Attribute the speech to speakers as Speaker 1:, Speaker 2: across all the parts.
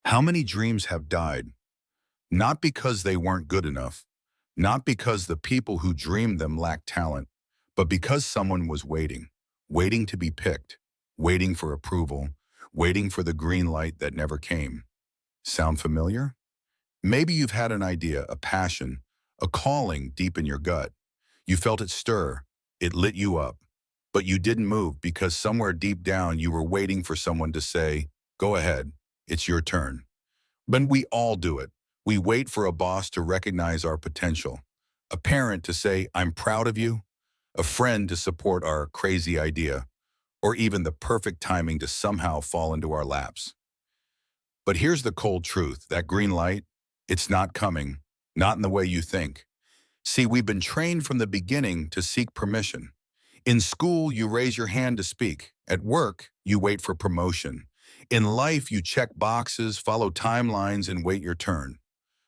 Speaker 1: How many dreams have died? Not because they weren't good enough, not because the people who dreamed them lacked talent, but because someone was waiting, waiting to be picked, waiting for approval, waiting for the green light that never came. Sound familiar? Maybe you've had an idea, a passion, a calling deep in your gut. You felt it stir, it lit you up, but you didn't move because somewhere deep down you were waiting for someone to say, "Go ahead, it's your turn." But we all do it. We wait for a boss to recognize our potential, a parent to say, "I'm proud of you," a friend to support our crazy idea, or even the perfect timing to somehow fall into our laps. But here's the cold truth, that green light, it's not coming, not in the way you think. See, we've been trained from the beginning to seek permission. In school, you raise your hand to speak. At work, you wait for promotion. In life, you check boxes, follow timelines, and wait your turn.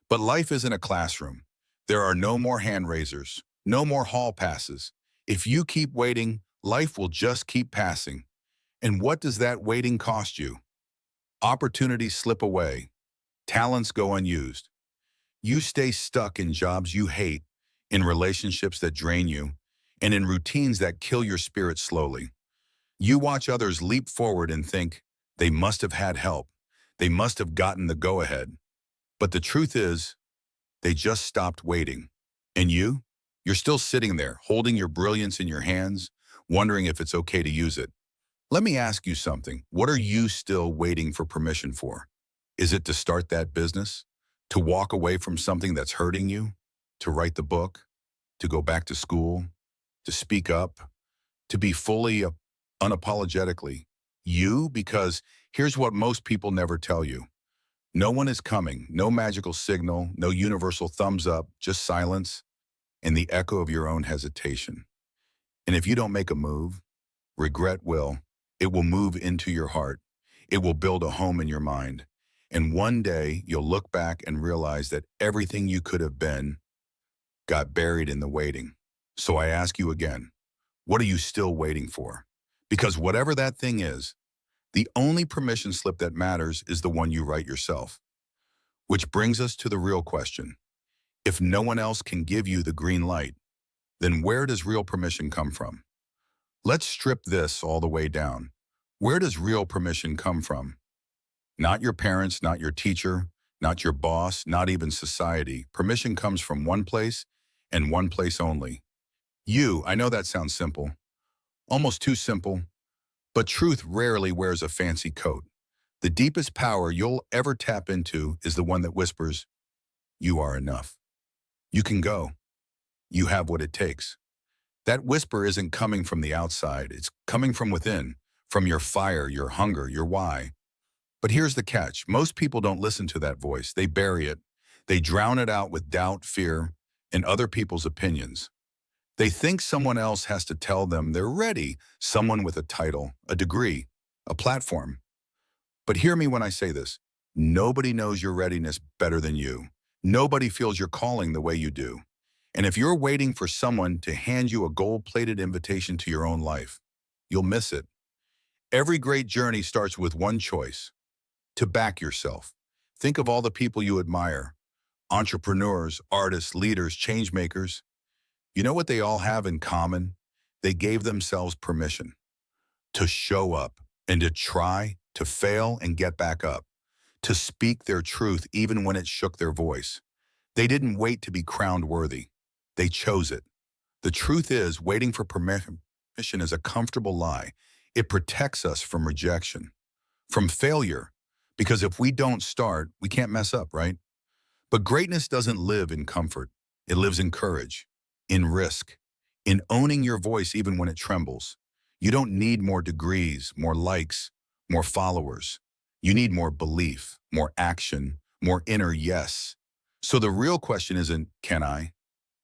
Speaker 1: But life isn't a classroom. There are no more hand raisers, no more hall passes. If you keep waiting, life will just keep passing. And what does that waiting cost you? Opportunities slip away. Talents go unused. You stay stuck in jobs you hate, in relationships that drain you, and in routines that kill your spirit slowly. You watch others leap forward and think, they must have had help. They must have gotten the go-ahead. But the truth is, they just stopped waiting. And you? You're still sitting there, holding your brilliance in your hands, wondering if it's okay to use it. Let me ask you something. What are you still waiting for permission for? Is it to start that business? To walk away from something that's hurting you? To write the book? To go back to school? To speak up? To be fully, unapologetically you? Because here's what most people never tell you. No one is coming, no magical signal, no universal thumbs up, just silence and the echo of your own hesitation. And if you don't make a move, regret will. It will move into your heart. It will build a home in your mind. And one day you'll look back and realize that everything you could have been got buried in the waiting. So I ask you again, what are you still waiting for? Because whatever that thing is, the only permission slip that matters is the one you write yourself. Which brings us to the real question. If no one else can give you the green light, then where does real permission come from? Let's strip this all the way down. Where does real permission come from? Not your parents, not your teacher, not your boss, not even society. Permission comes from one place and one place only. You. I know that sounds simple, almost too simple, but truth rarely wears a fancy coat. The deepest power you'll ever tap into is the one that whispers, "You are enough. You can go. You have what it takes." That whisper isn't coming from the outside. It's coming from within, from your fire, your hunger, your why. But here's the catch. Most people don't listen to that voice. They bury it. They drown it out with doubt, fear, and other people's opinions. They think someone else has to tell them they're ready, someone with a title, a degree, a platform. But hear me when I say this. Nobody knows your readiness better than you. Nobody feels your calling the way you do. And if you're waiting for someone to hand you a gold-plated invitation to your own life, you'll miss it. Every great journey starts with one choice: to back yourself. Think of all the people you admire: entrepreneurs, artists, leaders, change makers. You know what they all have in common? They gave themselves permission to show up and to try, to fail and get back up, to speak their truth even when it shook their voice. They didn't wait to be crowned worthy. They chose it. The truth is, waiting for permission is a comfortable lie. It protects us from rejection, from failure, because if we don't start, we can't mess up, right? But greatness doesn't live in comfort. It lives in courage, in risk, in owning your voice even when it trembles. You don't need more degrees, more likes, more followers. You need more belief, more action, more inner yes. So the real question isn't, can I?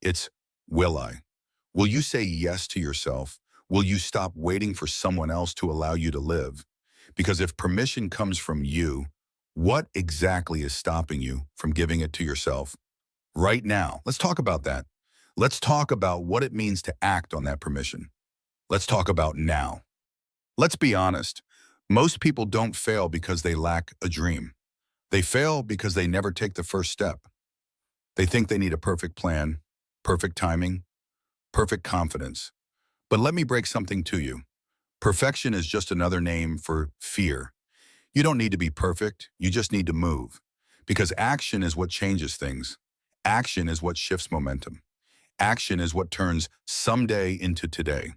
Speaker 1: It's, will I? Will you say yes to yourself? Will you stop waiting for someone else to allow you to live? Because if permission comes from you, what exactly is stopping you from giving it to yourself? Right now, let's talk about that. Let's talk about what it means to act on that permission. Let's talk about now. Let's be honest. Most people don't fail because they lack a dream. They fail because they never take the first step. They think they need a perfect plan, perfect timing, perfect confidence. But let me break something to you. Perfection is just another name for fear. You don't need to be perfect, you just need to move. Because action is what changes things. Action is what shifts momentum. Action is what turns someday into today.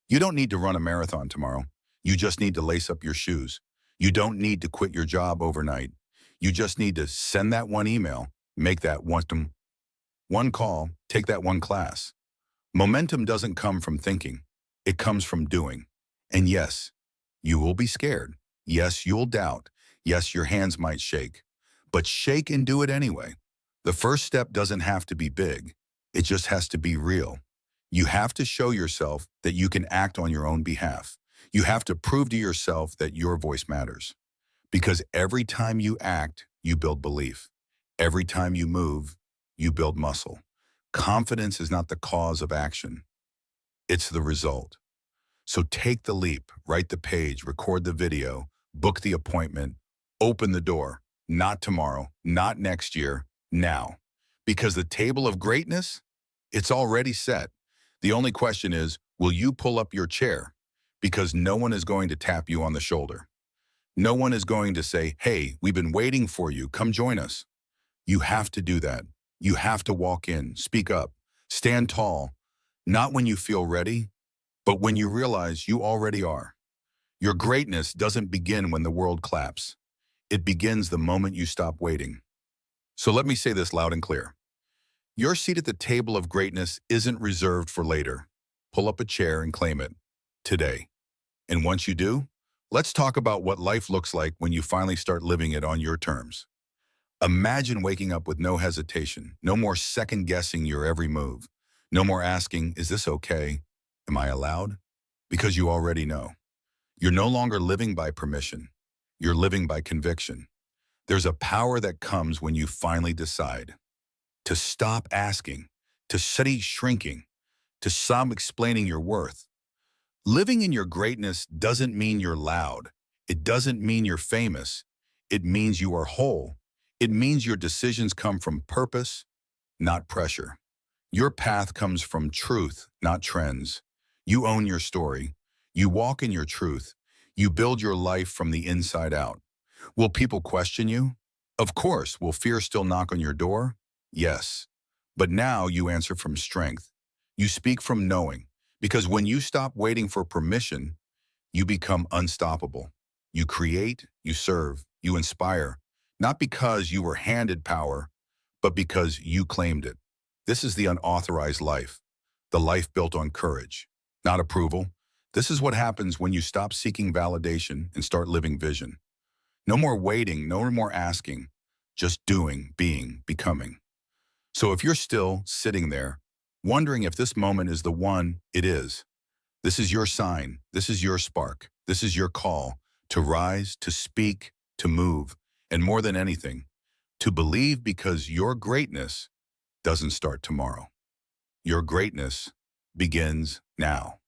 Speaker 1: You don't need to run a marathon tomorrow. You just need to lace up your shoes. You don't need to quit your job overnight. You just need to send that one email, make that one call, take that one class. Momentum doesn't come from thinking. It comes from doing. And yes, you will be scared. Yes, you'll doubt. Yes, your hands might shake. But shake and do it anyway. The first step doesn't have to be big. It just has to be real. You have to show yourself that you can act on your own behalf. You have to prove to yourself that your voice matters. Because every time you act, you build belief. Every time you move, you build muscle. Confidence is not the cause of action. It's the result. So take the leap, write the page, record the video, book the appointment, open the door. Not tomorrow, not next year, now. Because the table of greatness, it's already set. The only question is, will you pull up your chair? Because no one is going to tap you on the shoulder. No one is going to say, hey, we've been waiting for you, come join us. You have to do that. You have to walk in, speak up, stand tall, not when you feel ready, but when you realize you already are. Your greatness doesn't begin when the world claps. It begins the moment you stop waiting. So let me say this loud and clear. Your seat at the table of greatness isn't reserved for later. Pull up a chair and claim it today. And once you do, let's talk about what life looks like when you finally start living it on your terms. Imagine waking up with no hesitation, no more second guessing your every move, no more asking, is this okay? Am I allowed? Because you already know. You're no longer living by permission. You're living by conviction. There's a power that comes when you finally decide to stop asking, to study shrinking, to stop explaining your worth. Living in your greatness doesn't mean you're loud. It doesn't mean you're famous. It means you are whole. It means your decisions come from purpose, not pressure. Your path comes from truth, not trends. You own your story. You walk in your truth. You build your life from the inside out. Will people question you? Of course. Will fear still knock on your door? Yes. But now you answer from strength. You speak from knowing. Because when you stop waiting for permission, you become unstoppable. You create, you serve, you inspire, not because you were handed power, but because you claimed it. This is the unauthorized life, the life built on courage, not approval. This is what happens when you stop seeking validation and start living vision. No more waiting, no more asking, just doing, being, becoming. So if you're still sitting there, wondering if this moment is the one, it is. This is your sign. This is your spark. This is your call to rise, to speak, to move, and more than anything, to believe, because your greatness doesn't start tomorrow. Your greatness begins now.